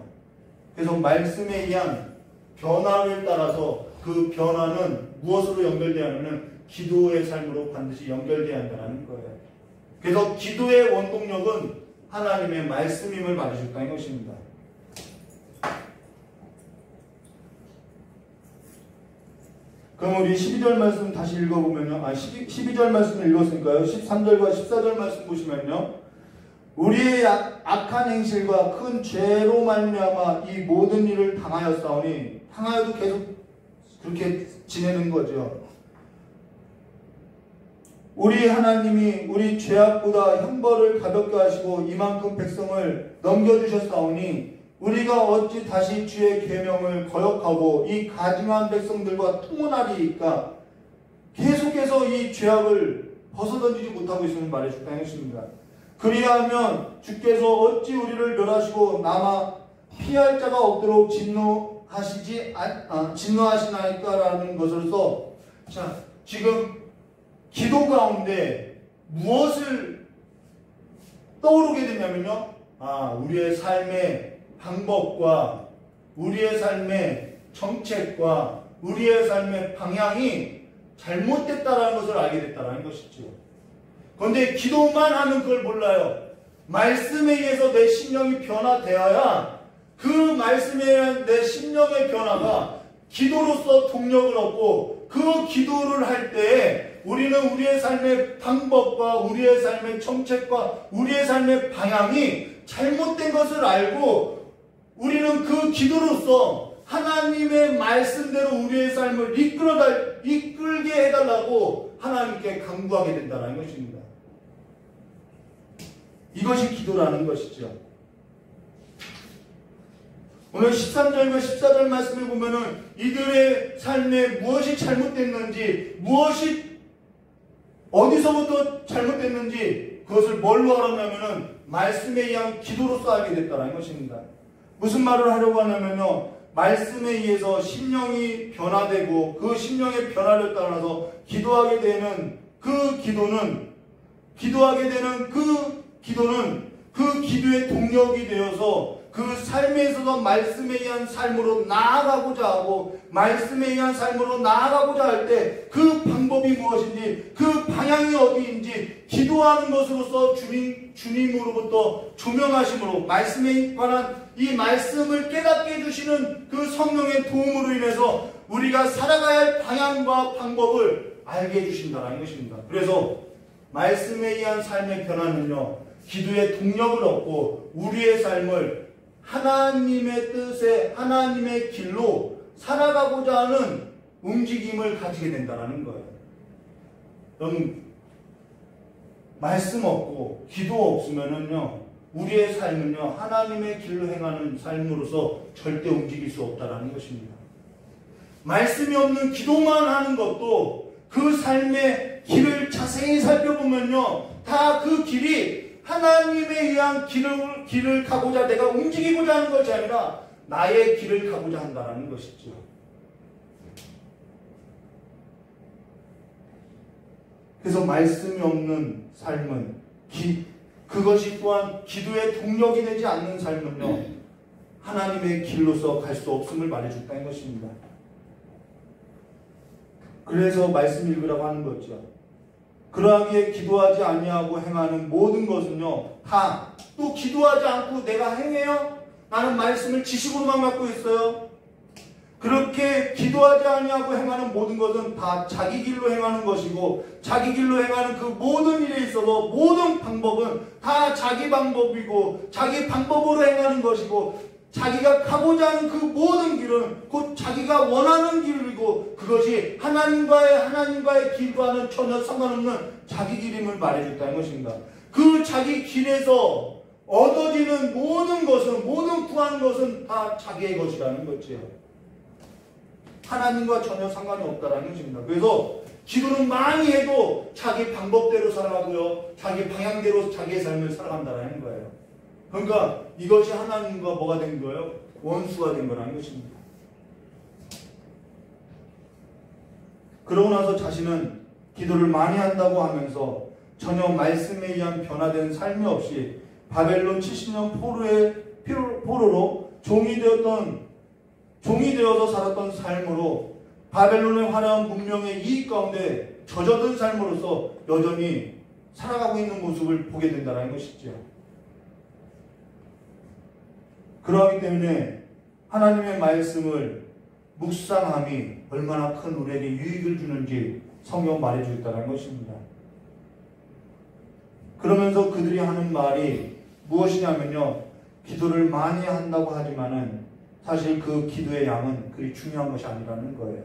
S1: 그래서 말씀에 의한 변화를 따라서 그 변화는 무엇으로 연결되어야 하냐면 기도의 삶으로 반드시 연결되어야 한다는 거예요. 그래서 기도의 원동력은 하나님의 말씀임을 말해줬다는 것입니다. 그럼 우리 12절 말씀 다시 읽어보면요. 12절 말씀을 읽었으니까요. 13절과 14절 말씀 보시면요. 우리의 악한 행실과 큰 죄로 말미암아 이 모든 일을 당하였사오니, 당하여도 계속 그렇게 지내는 거죠. 우리 하나님이 우리 죄악보다 형벌을 가볍게 하시고 이만큼 백성을 넘겨주셨사오니 우리가 어찌 다시 주의 계명을 거역하고 이 가증한 백성들과 통혼하리이까. 계속해서 이 죄악을 벗어던지지 못하고 있음을 말해줬다는 것입니다. 그리하면 주께서 어찌 우리를 멸하시고 남아 피할 자가 없도록 진노하시나이까라는 것으로서 자, 지금 기도 가운데 무엇을 떠오르게 되냐면요. 우리의 삶의 방법과 우리의 삶의 정책과 우리의 삶의 방향이 잘못됐다라는 것을 알게 됐다라는 것이죠. 그런데 기도만 하면 그걸 몰라요. 말씀에 의해서 내 심령이 변화되어야 그 말씀에 의한 내 심령의 변화가 기도로서 동력을 얻고 그 기도를 할 때에 우리는 우리의 삶의 방법과 우리의 삶의 정책과 우리의 삶의 방향이 잘못된 것을 알고 우리는 그 기도로서 하나님의 말씀대로 우리의 삶을 이끌게 해달라고 하나님께 간구하게 된다는 것입니다. 이것이 기도라는 것이죠. 오늘 13절과 14절 말씀을 보면은 이들의 삶에 무엇이 잘못됐는지, 무엇이 어디서부터 잘못됐는지 그것을 뭘로 알았냐면은 말씀에 의한 기도로서 알게 됐다는 것입니다. 무슨 말을 하려고 하냐면요, 말씀에 의해서 심령이 변화되고 그 심령의 변화를 따라서 기도하게 되는 그 기도는 그 기도의 동력이 되어서 그 삶에 있어서 말씀에 의한 삶으로 나아가고자 하고 말씀에 의한 삶으로 나아가고자 할 때 그 방법이 무엇인지 그 방향이 어디인지 기도하는 것으로서 주님으로부터 조명하심으로 말씀에 관한 이 말씀을 깨닫게 해주시는 그 성령의 도움으로 인해서 우리가 살아가야 할 방향과 방법을 알게 해주신다는 것입니다. 그래서 말씀에 의한 삶의 변화는요, 기도의 동력을 얻고 우리의 삶을 하나님의 뜻에 하나님의 길로 살아가고자 하는 움직임을 가지게 된다는 거예요. 여러분, 말씀 없고 기도 없으면은요, 우리의 삶은요, 하나님의 길로 행하는 삶으로서 절대 움직일 수 없다는 것입니다. 말씀이 없는 기도만 하는 것도 그 삶의 길을 자세히 살펴보면요, 다 그 길이 하나님에 의한 길을 가고자 내가 움직이고자 하는 것이 아니라 나의 길을 가고자 한다는 것이죠. 그래서 말씀이 없는 삶은 그것이 또한 기도의 동력이 되지 않는 삶은요, 하나님의 길로서 갈 수 없음을 말해줬다는 것입니다. 그래서 말씀 읽으라고 하는 거죠. 그러하기에 기도하지 아니하고 행하는 모든 것은요, 다 또 기도하지 않고 내가 행해요? 나는 말씀을 지식으로만 갖고 있어요. 그렇게 기도하지 아니하고 행하는 모든 것은 다 자기 길로 행하는 것이고 자기 길로 행하는 그 모든 일에 있어서 모든 방법은 다 자기 방법이고 자기 방법으로 행하는 것이고 자기가 가고자 하는 그 모든 길은 곧 자기가 원하는 길이고 그것이 하나님과의 길과는 전혀 상관없는 자기 길임을 말해줬다는 것입니다. 그 자기 길에서 얻어지는 모든 것은, 모든 구하는 것은 다 자기의 것이라는 거죠. 하나님과 전혀 상관이 없다는 것입니다. 그래서 기도는 많이 해도 자기 방법대로 살아가고요, 자기 방향대로 자기의 삶을 살아간다는 거예요. 그러니까 이것이 하나님과 뭐가 된 거예요? 원수가 된 거라는 것입니다. 그러고 나서 자신은 기도를 많이 한다고 하면서 전혀 말씀에 의한 변화된 삶이 없이 바벨론 70년 포로로 종이 되어서 살았던 삶으로 바벨론의 화려한 문명의 이익 가운데 젖어든 삶으로서 여전히 살아가고 있는 모습을 보게 된다는 것이죠. 그러하기 때문에 하나님의 말씀을 묵상함이 얼마나 큰 우리에게 유익을 주는지 성경 말해주고 있다는 것입니다. 그러면서 그들이 하는 말이 무엇이냐면요, 기도를 많이 한다고 하지만은 사실 그 기도의 양은 그리 중요한 것이 아니라는 거예요.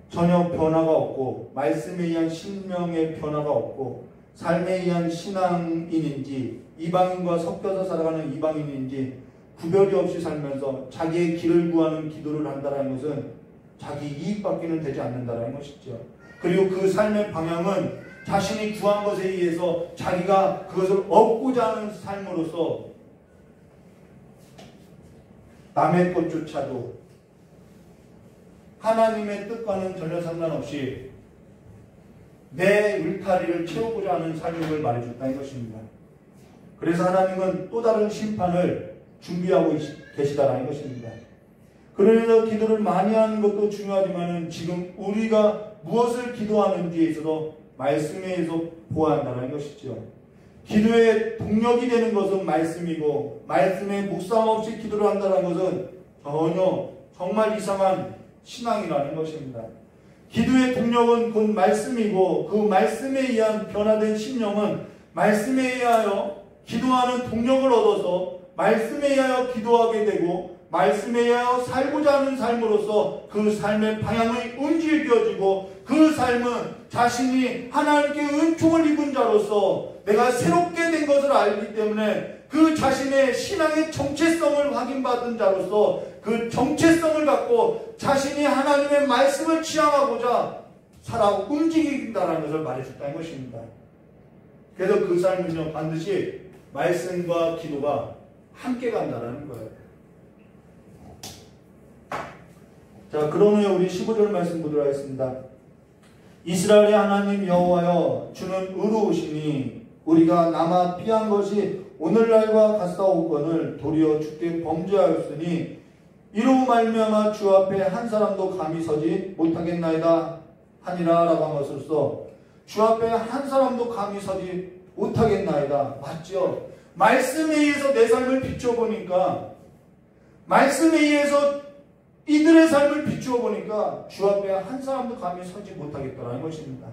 S1: 전혀 변화가 없고 말씀에 의한 심령의 변화가 없고 삶에 의한 신앙인인지 이방인과 섞여서 살아가는 이방인인지 구별이 없이 살면서 자기의 길을 구하는 기도를 한다는 것은 자기 이익받기는 되지 않는다는 것이죠. 그리고 그 삶의 방향은 자신이 구한 것에 의해서 자기가 그것을 얻고자 하는 삶으로서 남의 것조차도 하나님의 뜻과는 전혀 상관없이 내 울타리를 채우고자 하는 삶을 말해줬다는 것입니다. 그래서 하나님은 또 다른 심판을 준비하고 계시다는 것입니다. 그러면서 기도를 많이 하는 것도 중요하지만 지금 우리가 무엇을 기도하는지에 있어서 말씀에 의해서 보아한다는 것이죠. 기도의 동력이 되는 것은 말씀이고 말씀에 묵상 없이 기도를 한다는 것은 전혀 정말 이상한 신앙이라는 것입니다. 기도의 동력은 곧 말씀이고 그 말씀에 의한 변화된 심령은 말씀에 의하여 기도하는 동력을 얻어서 말씀에 의하여 기도하게 되고 말씀에 의하여 살고자 하는 삶으로서 그 삶의 방향이 움직여지고 그 삶은 자신이 하나님께 은총을 입은 자로서 내가 새롭게 된 것을 알기 때문에 그 자신의 신앙의 정체성을 확인받은 자로서 그 정체성을 갖고 자신이 하나님의 말씀을 지향하고자 살아 움직인다는 것을 말해줬다는 것입니다. 그래서 그 삶은요 반드시 말씀과 기도가 함께 간다는 거예요. 자, 그런 후에 우리 15절 말씀 보도록 하겠습니다. 이스라엘의 하나님 여호와여 주는 의로우시니 우리가 남아 피한 것이 오늘날과 같사오거늘 도리어 주께 범죄하였으니 이로 말미암아 주 앞에 한 사람도 감히 서지 못하겠나이다 하니라 라고 한 것으로서 주 앞에 한 사람도 감히 서지 못하겠나이다. 맞죠? 말씀에 의해서 내 삶을 비추어 보니까 말씀에 의해서 이들의 삶을 비추어 보니까 주 앞에 한 사람도 감히 서지 못하겠다는 것입니다.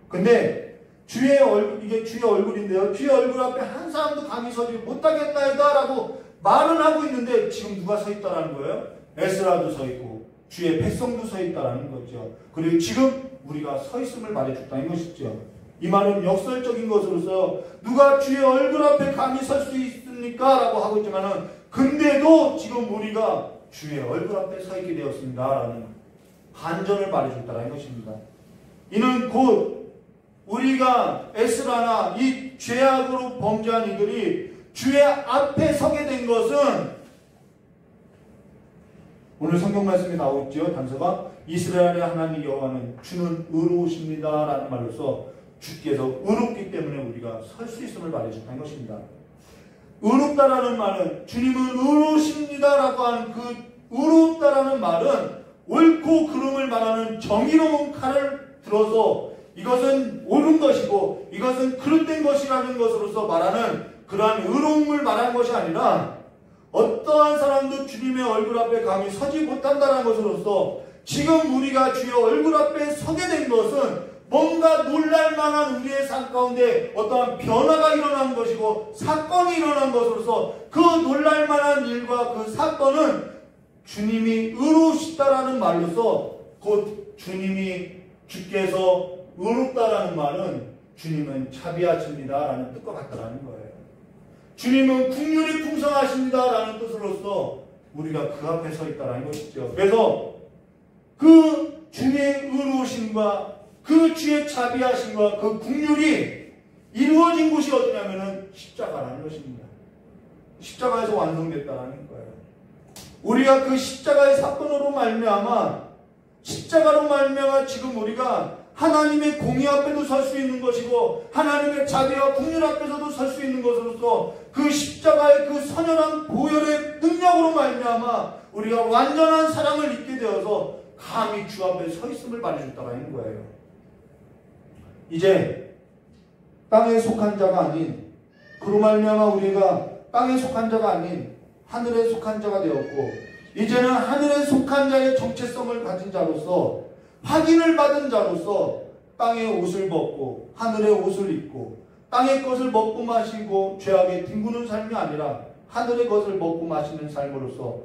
S1: 근데 주의 얼굴, 이게 주의 얼굴인데요. 주의 얼굴 앞에 한 사람도 감히 서지 못하겠나이다 라고 말은 하고 있는데 지금 누가 서 있다라는 거예요? 에스라도 서 있고 주의 백성도 서 있다라는 거죠. 그리고 지금 우리가 서 있음을 말해줬다는 것이죠. 이 말은 역설적인 것으로서 누가 주의 얼굴 앞에 감히 설 수 있습니까? 라고 하고 있지만은 근데도 지금 우리가 주의 얼굴 앞에 서 있게 되었습니다 라는 반전을 말해줬다는 것입니다. 이는 곧 우리가 에스라나 이 죄악으로 범죄한 이들이 주의 앞에 서게 된 것은 오늘 성경 말씀에 나오고 있죠. 단서가 이스라엘의 하나님 여호와는 주는 의로우십니다 라는 말로서 주께서 의롭기 때문에 우리가 설 수 있음을 말해줬다는 것입니다. 의롭다라는 말은 주님은 의로우십니다 라고 하는 그 의롭다라는 말은 옳고 그름을 말하는 정의로운 칼을 들어서 이것은 옳은 것이고 이것은 그릇된 것이라는 것으로서 말하는 그러한 의로움을 말하는 것이 아니라 어떠한 사람도 주님의 얼굴 앞에 감히 서지 못한다는 것으로서 지금 우리가 주의 얼굴 앞에 서게 된 것은 뭔가 놀랄만한 우리의 삶 가운데 어떠한 변화가 일어난 것이고 사건이 일어난 것으로서 그 놀랄만한 일과 그 사건은 주님이 의로우시다라는 말로서 곧 주께서 의롭다라는 말은 주님은 자비하십니다라는 뜻과 같다라는 거예요. 주님은 긍휼이 풍성하십니다라는 뜻으로서 우리가 그 앞에 서 있다라는 것이죠. 그래서 그 주의 의로우심과 그 주의 자비하심과 그 긍휼이 이루어진 곳이 어디냐면은 십자가라는 것입니다. 십자가에서 완성됐다라는 거예요. 우리가 그 십자가의 사건으로 말미암아 십자가로 말미암아 지금 우리가 하나님의 공의 앞에도 설 수 있는 것이고 하나님의 자비와 긍휼 앞에서도 설 수 있는 것으로서 그 십자가의 그 선연한 보혈의 능력으로 말미암아 우리가 완전한 사랑을 잊게 되어서 감히 주 앞에 서 있음을 말해줬다는 거예요. 이제 땅에 속한 자가 아닌 그로 말미암아 우리가 땅에 속한 자가 아닌 하늘에 속한 자가 되었고 이제는 하늘에 속한 자의 정체성을 가진 자로서 확인을 받은 자로서 땅의 옷을 벗고 하늘의 옷을 입고 땅의 것을 먹고 마시고 죄악에 뒹구는 삶이 아니라 하늘의 것을 먹고 마시는 삶으로서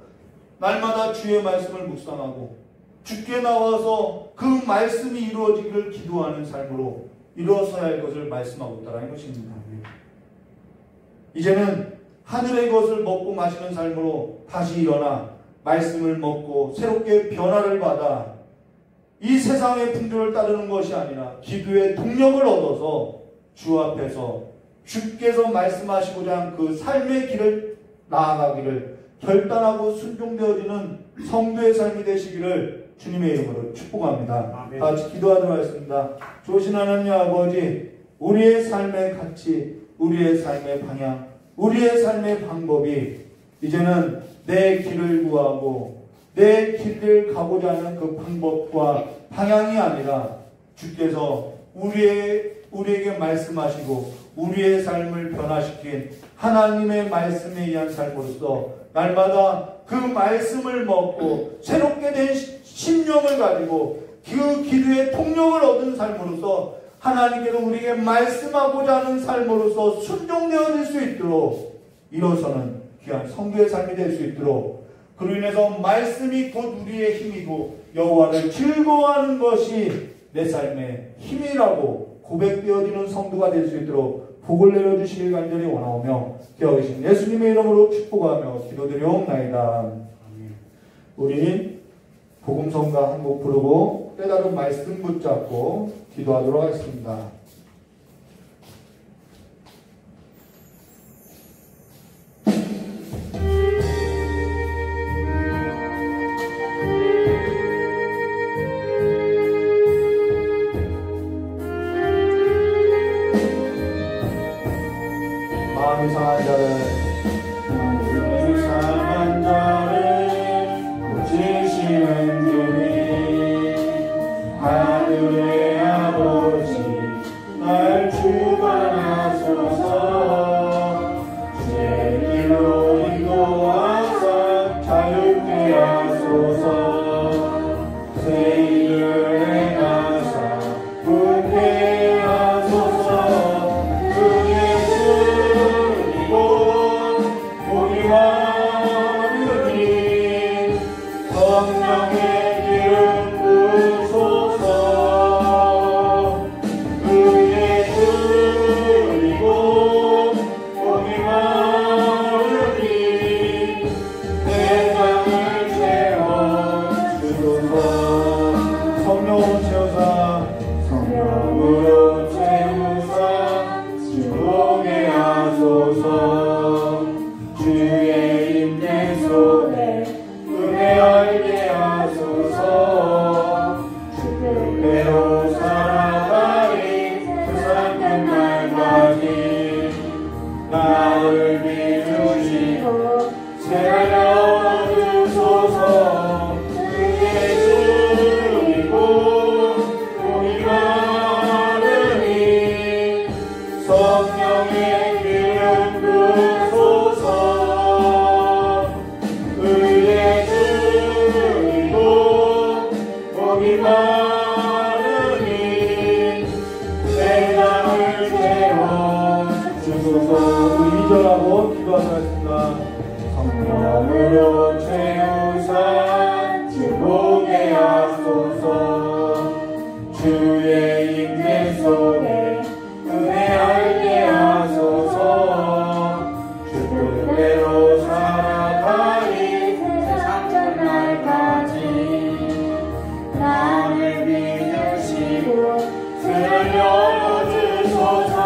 S1: 날마다 주의 말씀을 묵상하고 주께 나와서 그 말씀이 이루어지기를 기도하는 삶으로 이루어서야 할 것을 말씀하고 있다는 것입니다. 이제는 하늘의 것을 먹고 마시는 삶으로 다시 일어나 말씀을 먹고 새롭게 변화를 받아 이 세상의 풍조를 따르는 것이 아니라 기도의 동력을 얻어서 주 앞에서 주께서 말씀하시고자 한 그 삶의 길을 나아가기를 결단하고 순종되어지는 성도의 삶이 되시기를 주님의 이름으로 축복합니다. 다 같이 기도하도록 하겠습니다. 좋으신 하나님 아버지, 우리의 삶의 가치, 우리의 삶의 방향, 우리의 삶의 방법이 이제는 내 길을 구하고 내 길을 가고자 하는 그 방법과 방향이 아니라 주께서 우리에게 말씀하시고 우리의 삶을 변화시킨 하나님의 말씀에 의한 삶으로서 날마다 그 말씀을 먹고 새롭게 된 심령을 가지고 그 기도의 통력을 얻은 삶으로서 하나님께서 우리에게 말씀하고자 하는 삶으로서 순종되어질 수 있도록 일어서는 귀한 성도의 삶이 될 수 있도록, 그로 인해서 말씀이 곧 우리의 힘이고 여호와를 즐거워하는 것이 내 삶의 힘이라고 고백되어지는 성도가 될 수 있도록 복을 내려주시길 간절히 원하오며 기도하신 예수님의 이름으로 축복하며 기도드리옵나이다. 우리 복음성가 한 곡 부르고 깨달은 말씀 붙잡고 기도하도록 하겠습니다. 마음이 상한 자를 고치시는 주님, 하늘의 아버지 날 주관하소서. 주의 길로 인도하사 자유케 하소서. 새 일을 행하사 분케 하소서. 기도하고 기도하겠습니다. 성령으로 채우사 즐겁게 하소서. 주의 임재 속에 은혜 알게 하소서. 주 뜻대로 살아가리 세상 끝날까지. 나를 믿으시고 세상을 열어주소서.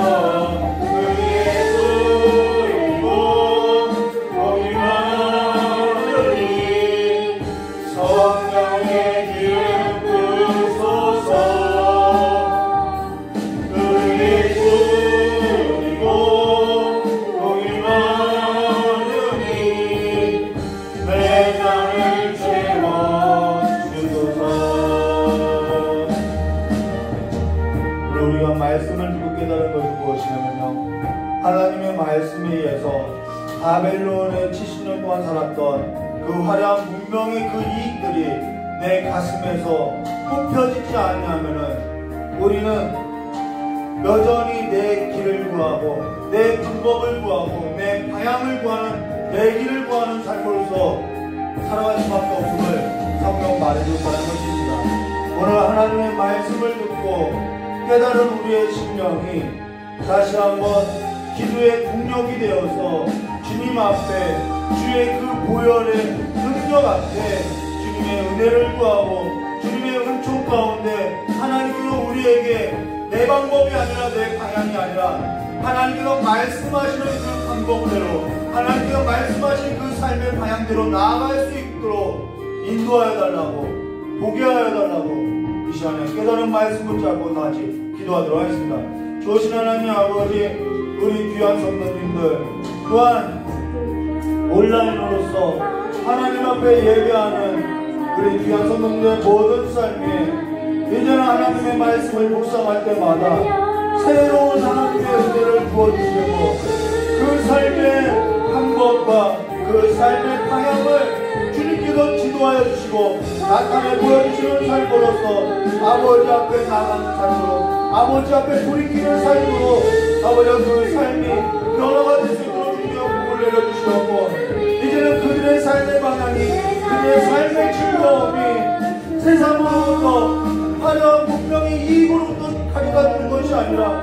S1: 말씀을 두고 깨달은 것이 무엇이냐면요, 하나님의 말씀에 의해서 바벨론에 70년 동안 살았던 그 화려한 문명의 그 이익들이 내 가슴에서 뽑혀지지 않으면은 우리는 여전히 내 길을 구하고 내 방법을 구하고 내 방향을 구하는, 내 길을 구하는 삶으로서 살아갈 수밖에 없음을 성경 말해줬다는 것입니다. 오늘 하나님의 말씀을 듣고 깨달은 우리의 심령이 다시 한번 기도의 동력이 되어서 주님 앞에, 주의 그 보혈의 능력 앞에 주님의 은혜를 구하고 주님의 은총 가운데 하나님께서 우리에게 내 방법이 아니라 내 방향이 아니라 하나님께서 말씀하시는 그 방법대로, 하나님께서 말씀하신 그 삶의 방향대로 나아갈 수 있도록 인도하여 달라고 보게 하여 달라고 이 시간에 깨달은 말씀을 잡고 다시 기도하도록 하겠습니다. 좋으신 하나님 아버지, 우리 귀한 성도님들 또한 온라인으로서 하나님 앞에 예배하는 우리 귀한 성도님들의 모든 삶에 이제는 하나님의 말씀을 묵상할 때마다 새로운 하나님의 은혜를 부어주시고 그 삶의 방법과 그 삶의 방향을 주님께서 지도하여 주시고 나타내 보여주시는 삶으로서 아버지 앞에 나가는 삶으로 아버지 앞에 돌이키는 삶으로 아버지 그 삶이 변화가 될 수 있도록 주님의 복을 내려주시고 이제는 그들의 삶의 방향이 그들의 삶의 즐거움이 세상으로부터 화려한 분명히 이익으로부터 가져다 주는 것이 아니라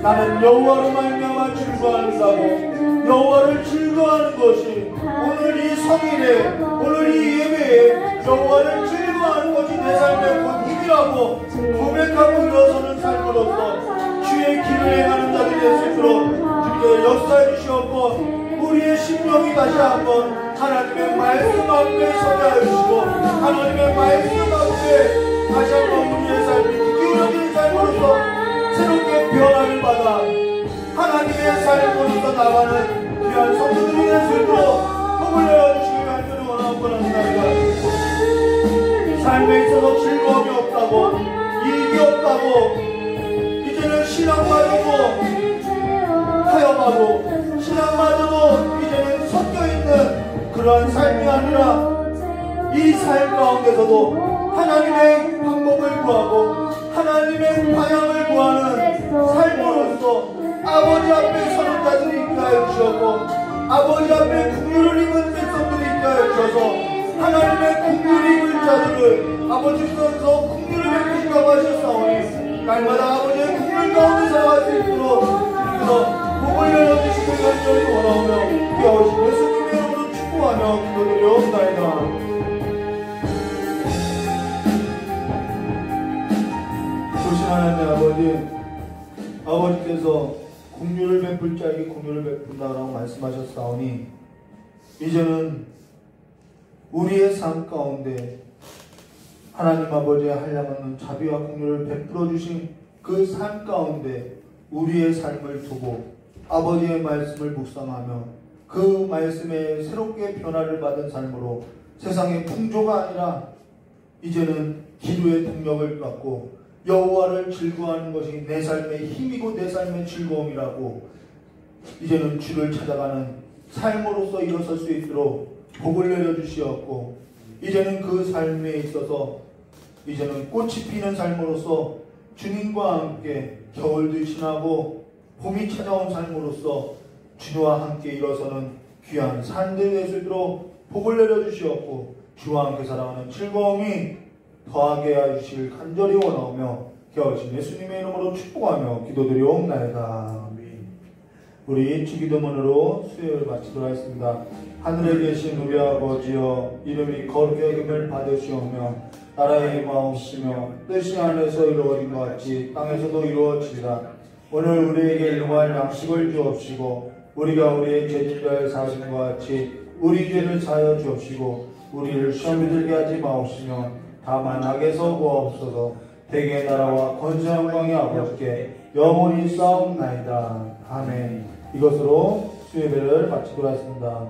S1: 나는 여호와로 말미암아 즐거워한다고 여호와를 즐거워하는 것이 오늘 이 성일에 오늘 이 예배에 여호와를 즐거워하는 것이 내 삶의 곧 힘이라고 고백하고 일어서는 삶으로서 주의 길을 행하는 자들이 될 수 있도록 주께 역사해 주시옵고 우리의 심령이 다시 한번 하나님의 말씀 앞에 서게 하여 주시고 하나님의 말씀 앞에 다시 한번 우리의 삶이 기울어진 삶으로서 새롭게 변화를 받아 하나님의 삶으로서 나가는 귀한 성도들이 될 수 있도록 복을 내어주시기 간절히 원하옵나이다. 삶에 있어서 즐거움이 없다고 이익이 없다고 이제는 신앙마저도 타협하고 신앙마저도 이제는 섞여있는 그러한 삶이 아니라 이 삶 가운데서도 하나님의 방법을 구하고 하나님의 방향을 구하는 삶으로서 아버지 앞에 서는 자들이 있게 하여 주셨고 아버지 앞에 긍휼을 입은 백성들이 있게 하여 주셔서 하나님의 긍휼을 입은 자들을 아버지께서 긍휼을 베푸시라고 하셨사오니 날마다 아버지의 긍휼 가운데 살아갈 수 있도록 주님께서 복을 내려주시고 간절히 원하오며 귀하오신 예수님의 이름으로 축복하며 기도드리옵나이다. 하나님 아버지께서 긍휼을 베풀 자에게 긍휼을 베푼다라고 말씀하셨사오니 이제는 우리의 삶 가운데 하나님 아버지의 한량없는 자비와 긍휼을 베풀어 주신 그 삶 가운데 우리의 삶을 두고 아버지의 말씀을 묵상하며 그 말씀에 새롭게 변화를 받은 삶으로 세상의 풍조가 아니라 이제는 기도의 능력을 갖고 여호와를 즐거워하는 것이 내 삶의 힘이고 내 삶의 즐거움이라고 이제는 주를 찾아가는 삶으로서 일어설 수 있도록 복을 내려주시었고 이제는 그 삶에 있어서 이제는 꽃이 피는 삶으로서 주님과 함께 겨울도 지나고 봄이 찾아온 삶으로서 주와 함께 일어서는 귀한 삶들이 될 수 있도록 복을 내려주시었고 주와 함께 살아가는 즐거움이 더하게 하시길 간절히 원하오며 기하오신 예수님의 이름으로 축복하며 기도드리옵나이다. 우리 주기도문으로 수요를 마치도록 하겠습니다. 하늘에 계신 우리 아버지여 이름이 거룩히 여김을 받으시오며 나라의 임하옵시며 뜻이 하늘에서 이루어진 것 같이 땅에서도 이루어지리라. 오늘 우리에게 일용할 양식을 주옵시고 우리가 우리의 죄진자를 사하신 것 같이 우리 죄를 사하여 주옵시고 우리를 시험에 들게 하지 마옵시며 다만 악에서 구하옵소서. 대개의 나라와 권세 영광이 아버지께 영원히 싸움나이다. 아멘. 이것으로 수요예배를 마치도록 하겠습니다.